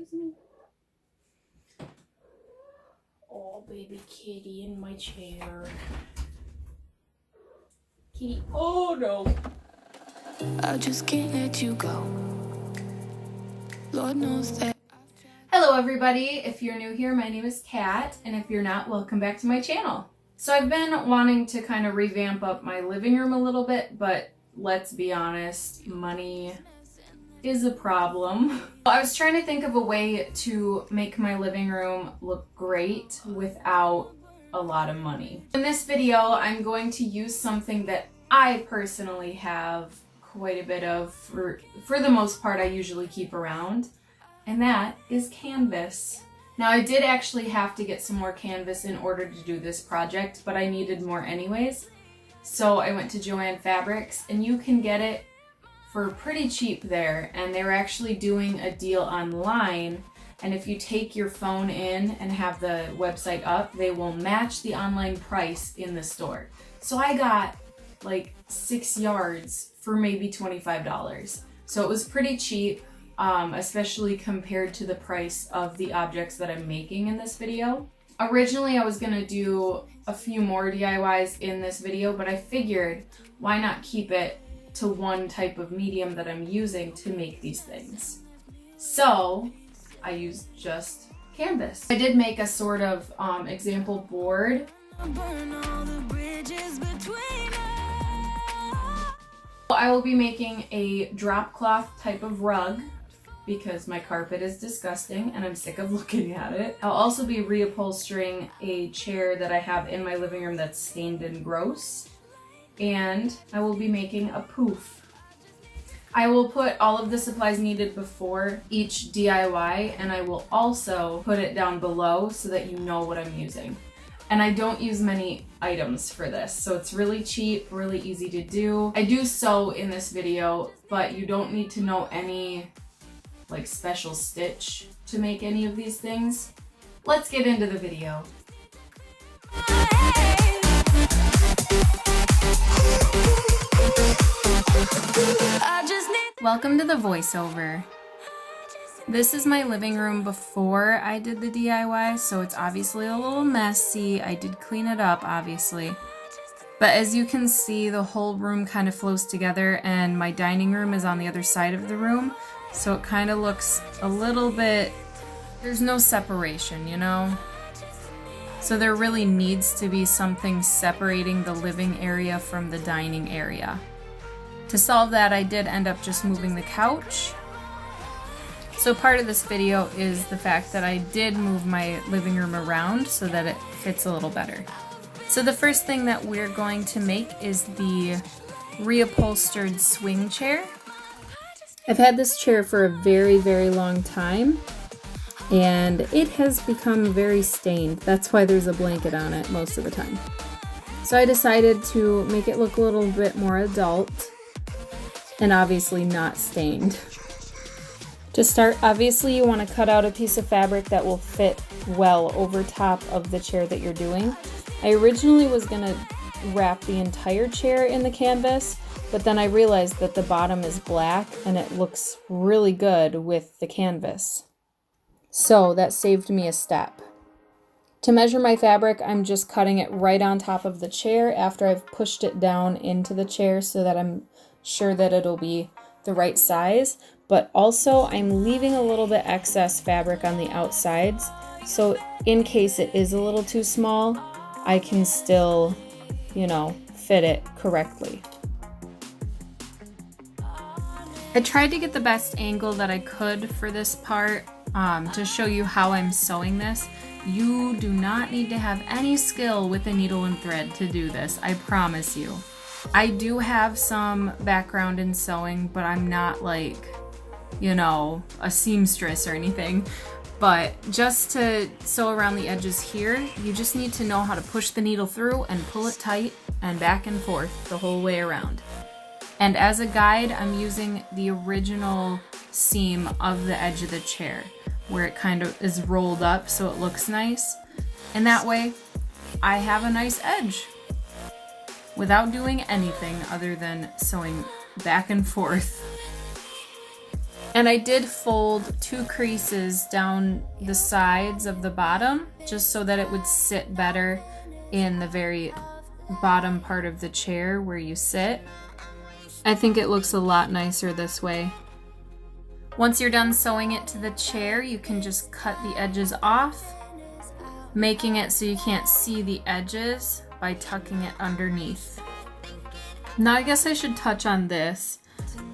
excuse me. Oh, baby kitty in my chair. Kitty, oh no. I just can't let you go. Lord knows that. Hello everybody, if you're new here, my name is Kat, and if you're not, welcome back to my channel. So I've been wanting to kind of revamp up my living room a little bit, but let's be honest, money is a problem. I was trying to think of a way to make my living room look great without a lot of money. In this video, I'm going to use something that I personally have quite a bit of. For the most part, I usually keep around, and that is canvas. Now, I did actually have to get some more canvas in order to do this project, but I needed more anyways. So I went to Joann Fabrics, and you can get it for pretty cheap there, and they were actually doing a deal online, and if you take your phone in and have the website up, they will match the online price in the store. So I got like 6 yards for maybe $25. So it was pretty cheap, especially compared to the price of the objects that I'm making in this video. Originally, I was gonna do a few more DIYs in this video, but I figured why not keep it to one type of medium that I'm using to make these things. So I used just canvas. I did make a sort of example board. I will be making a drop cloth type of rug because my carpet is disgusting and I'm sick of looking at it. I'll also be reupholstering a chair that I have in my living room that's stained and gross. And I will be making a poof. I will put all of the supplies needed before each DIY, and I will also put it down below so that you know what I'm using. And I don't use many items for this, so it's really cheap, really easy to do. I do sew in this video, but you don't need to know any like special stitch to make any of these things. Let's get into the video. Welcome to the voiceover. This is my living room before I did the DIY, so it's obviously a little messy. I did clean it up, obviously. But as you can see, the whole room kind of flows together, and my dining room is on the other side of the room, so it kind of looks a little bit, there's no separation, you know? So there really needs to be something separating the living area from the dining area. To solve that, I did end up just moving the couch. So part of this video is the fact that I did move my living room around so that it fits a little better. So the first thing that we're going to make is the reupholstered swing chair. I've had this chair for a very, very long time, and it has become very stained. That's why there's a blanket on it most of the time. So I decided to make it look a little bit more adult, and obviously not stained. To start, obviously you want to cut out a piece of fabric that will fit well over top of the chair that you're doing. I originally was going to wrap the entire chair in the canvas, but then I realized that the bottom is black and it looks really good with the canvas. So that saved me a step. To measure my fabric, I'm just cutting it right on top of the chair after I've pushed it down into the chair so that I'm sure that it'll be the right size, but also I'm leaving a little bit excess fabric on the outsides, so in case it is a little too small, I can still, you know, fit it correctly. I tried to get the best angle that I could for this part to show you how I'm sewing this. You do not need to have any skill with a needle and thread to do this, I promise you. I do have some background in sewing, but I'm not like, you know, a seamstress or anything. But just to sew around the edges here, you just need to know how to push the needle through and pull it tight and back and forth the whole way around. And as a guide, I'm using the original seam of the edge of the chair, where it kind of is rolled up so it looks nice. And that way, I have a nice edge without doing anything other than sewing back and forth. And I did fold 2 creases down the sides of the bottom just so that it would sit better in the very bottom part of the chair where you sit. I think it looks a lot nicer this way. Once you're done sewing it to the chair, you can just cut the edges off, making it so you can't see the edges by tucking it underneath. Now I guess I should touch on this.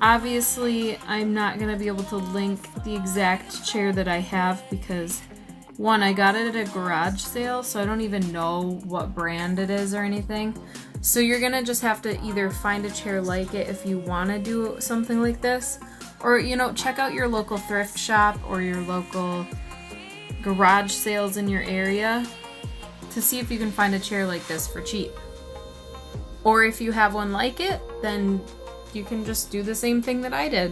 Obviously, I'm not going to be able to link the exact chair that I have because, one, I got it at a garage sale, so I don't even know what brand it is or anything. So you're going to just have to either find a chair like it if you want to do something like this, or, you know, check out your local thrift shop or your local garage sales in your area to see if you can find a chair like this for cheap. Or if you have one like it, then you can just do the same thing that I did.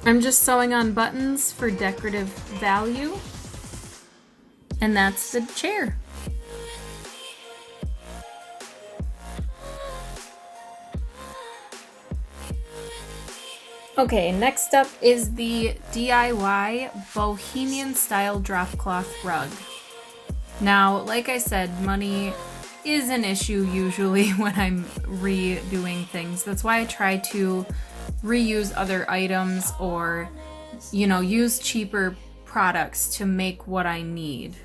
I'm just sewing on buttons for decorative value, and that's the chair. Okay, next up is the DIY Bohemian style drop cloth rug. Now, like I said, money is an issue usually when I'm redoing things. That's why I try to reuse other items or, you know, use cheaper products to make what I need.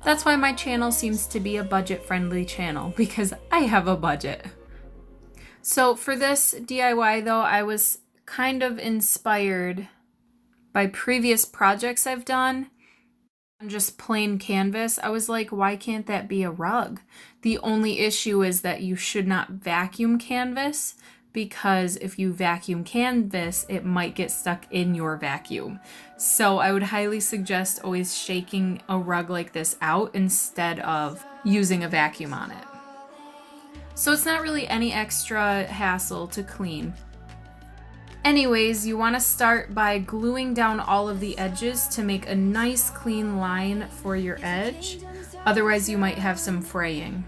That's why my channel seems to be a budget-friendly channel, because I have a budget. So for this DIY though, I was kind of inspired by previous projects I've done. Just plain canvas. I was like, why can't that be a rug? The only issue is that you should not vacuum canvas, because if you vacuum canvas, it might get stuck in your vacuum. So I would highly suggest always shaking a rug like this out instead of using a vacuum on it. So it's not really any extra hassle to clean. Anyways, you want to start by gluing down all of the edges to make a nice clean line for your edge. Otherwise, you might have some fraying.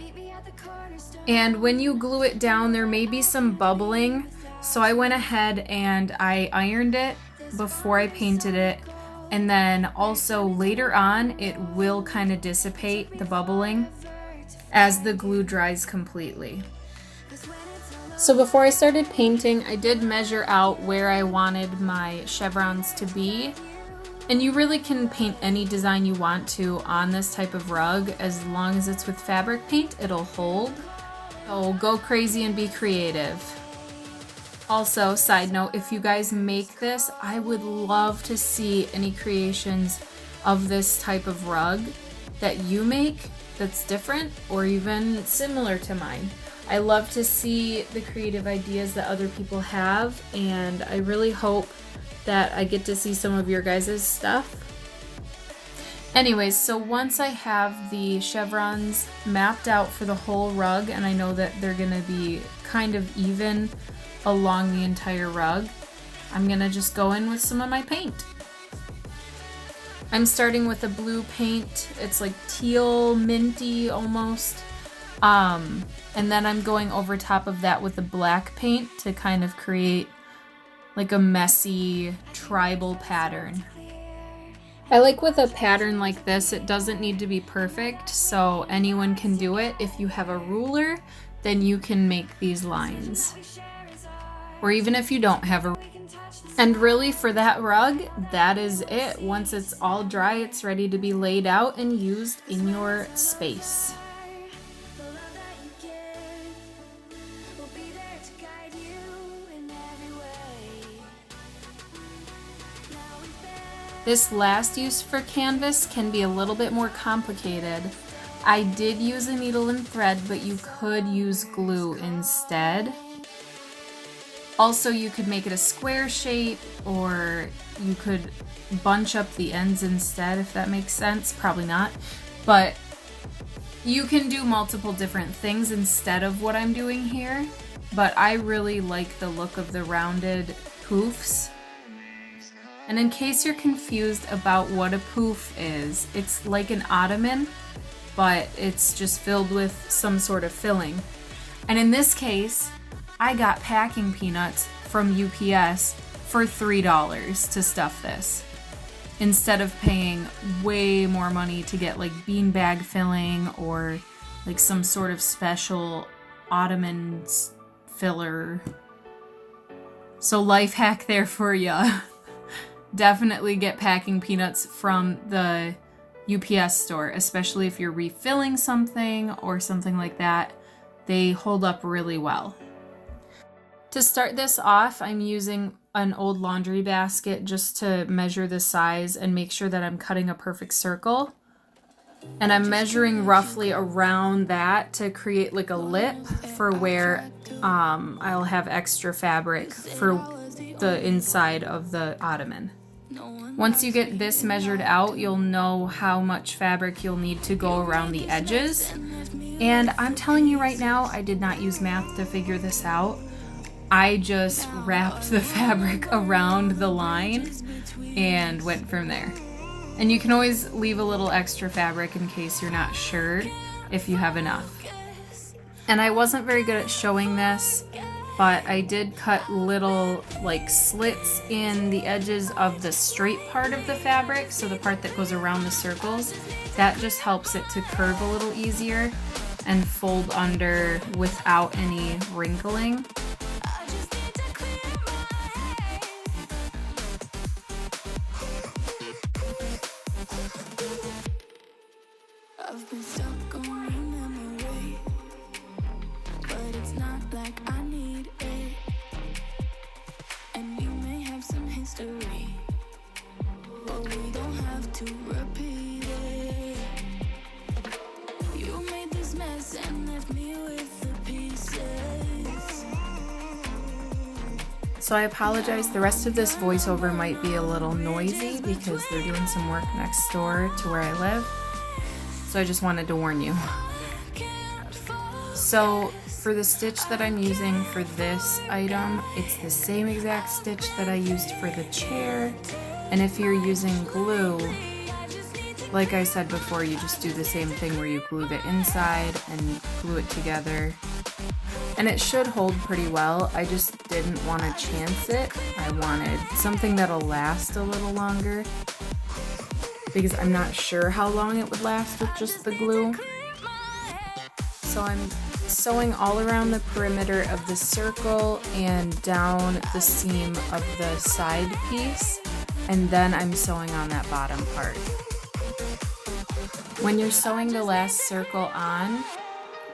And when you glue it down, there may be some bubbling. So I went ahead and I ironed it before I painted it. And then also later on, it will kind of dissipate the bubbling as the glue dries completely. So before I started painting, I did measure out where I wanted my chevrons to be. And you really can paint any design you want to on this type of rug. As long as it's with fabric paint, it'll hold. So go crazy and be creative. Also, side note, if you guys make this, I would love to see any creations of this type of rug that you make that's different or even similar to mine. I love to see the creative ideas that other people have, and I really hope that I get to see some of your guys' stuff. Anyways, so once I have the chevrons mapped out for the whole rug, and I know that they're gonna be kind of even along the entire rug, I'm gonna just go in with some of my paint. I'm starting with a blue paint. It's like teal, minty almost. And then I'm going over top of that with a black paint to kind of create like a messy tribal pattern. I like with a pattern like this, it doesn't need to be perfect, so anyone can do it. If you have a ruler, then you can make these lines. Or even if you don't have a ruler. And really for that rug, that is it. Once it's all dry, it's ready to be laid out and used in your space. This last use for canvas can be a little bit more complicated. I did use a needle and thread, but you could use glue instead. Also, you could make it a square shape, or you could bunch up the ends instead, if that makes sense. Probably not. But you can do multiple different things instead of what I'm doing here. But I really like the look of the rounded poofs. And in case you're confused about what a poof is, it's like an ottoman, but it's just filled with some sort of filling. And in this case, I got packing peanuts from UPS for $3 to stuff this, instead of paying way more money to get like beanbag filling or like some sort of special ottomans filler. So life hack there for ya. Definitely get packing peanuts from the UPS store, especially if you're refilling something or something like that. They hold up really well. To start this off, I'm using an old laundry basket just to measure the size and make sure that I'm cutting a perfect circle. And I'm measuring roughly around that to create like a lip for where I'll have extra fabric for the inside of the ottoman. Once you get this measured out, you'll know how much fabric you'll need to go around the edges. And I'm telling you right now, I did not use math to figure this out. I just wrapped the fabric around the line and went from there. And you can always leave a little extra fabric in case you're not sure if you have enough. And I wasn't very good at showing this, but I did cut little like slits in the edges of the straight part of the fabric, so the part that goes around the circles. That just helps it to curve a little easier and fold under without any wrinkling. I've been stuck on your memory, but it's not like I need it. And you may have some history, but we don't have to repeat it. You made this mess and left me with the pieces. So I apologize, the rest of this voiceover might be a little noisy because they're doing some work next door to where I live. So I just wanted to warn you. So for the stitch that I'm using for this item, it's the same exact stitch that I used for the chair. And if you're using glue, like I said before, you just do the same thing where you glue the inside and glue it together. And it should hold pretty well. I just didn't want to chance it. I wanted something that'll last a little longer, because I'm not sure how long it would last with just the glue. So I'm sewing all around the perimeter of the circle and down the seam of the side piece, and then I'm sewing on that bottom part. When you're sewing the last circle on,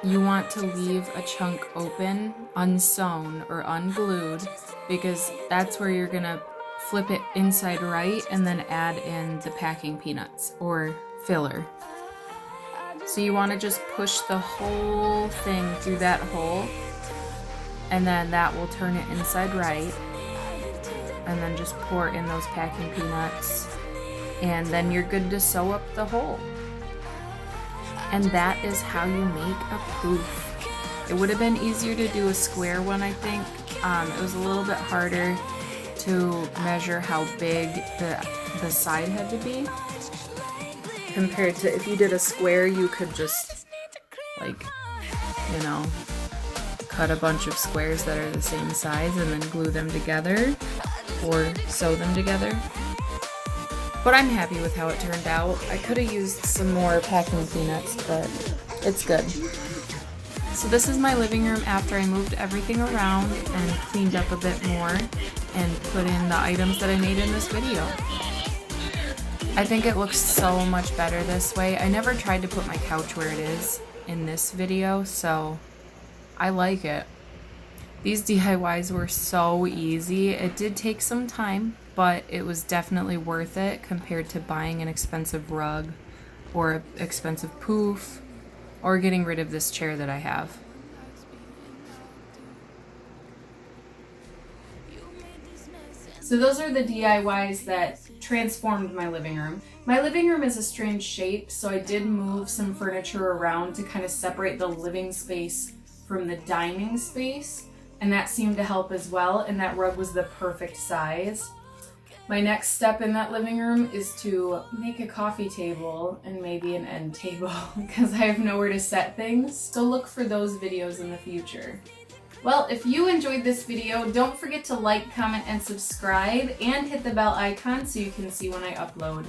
you want to leave a chunk open, unsewn or unglued, because that's where you're gonna flip it inside right and then add in the packing peanuts or filler. So you want to just push the whole thing through that hole, and then that will turn it inside right, and then just pour in those packing peanuts, and then you're good to sew up the hole. And that is how you make a poof. It would have been easier to do a square one, I think. It was a little bit harder to measure how big the side had to be, compared to if you did a square, you could just, like, you know, cut a bunch of squares that are the same size and then glue them together or sew them together. But I'm happy with how it turned out. I could have used some more packing peanuts, but it's good. So this is my living room after I moved everything around and cleaned up a bit more and put in the items that I made in this video. I think it looks so much better this way. I never tried to put my couch where it is in this video, so I like it. These DIYs were so easy. It did take some time, but it was definitely worth it compared to buying an expensive rug or an expensive poof or getting rid of this chair that I have. So those are the DIYs that transformed my living room. My living room is a strange shape, so I did move some furniture around to kind of separate the living space from the dining space, and that seemed to help as well, and that rug was the perfect size. My next step in that living room is to make a coffee table and maybe an end table because I have nowhere to set things, so look for those videos in the future. Well, if you enjoyed this video, don't forget to like, comment, and subscribe, and hit the bell icon so you can see when I upload.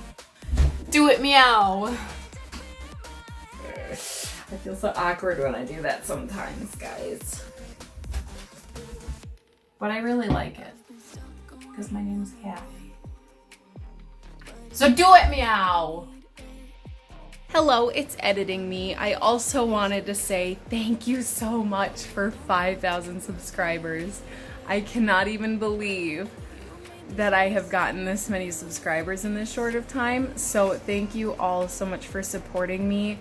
Do it, meow! I feel so awkward when I do that sometimes, guys. But I really like it, because my name's Cat. So do it, meow! Hello, it's editing me. I also wanted to say thank you so much for 5,000 subscribers. I cannot even believe that I have gotten this many subscribers in this short of time. So thank you all so much for supporting me,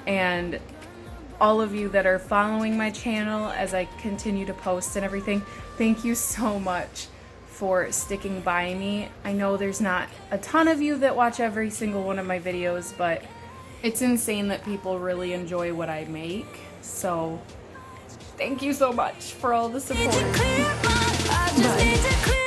and all of you that are following my channel as I continue to post and everything. Thank you so much for sticking by me. I know there's not a ton of you that watch every single one of my videos, but it's insane that people really enjoy what I make. So thank you so much for all the support. Bye.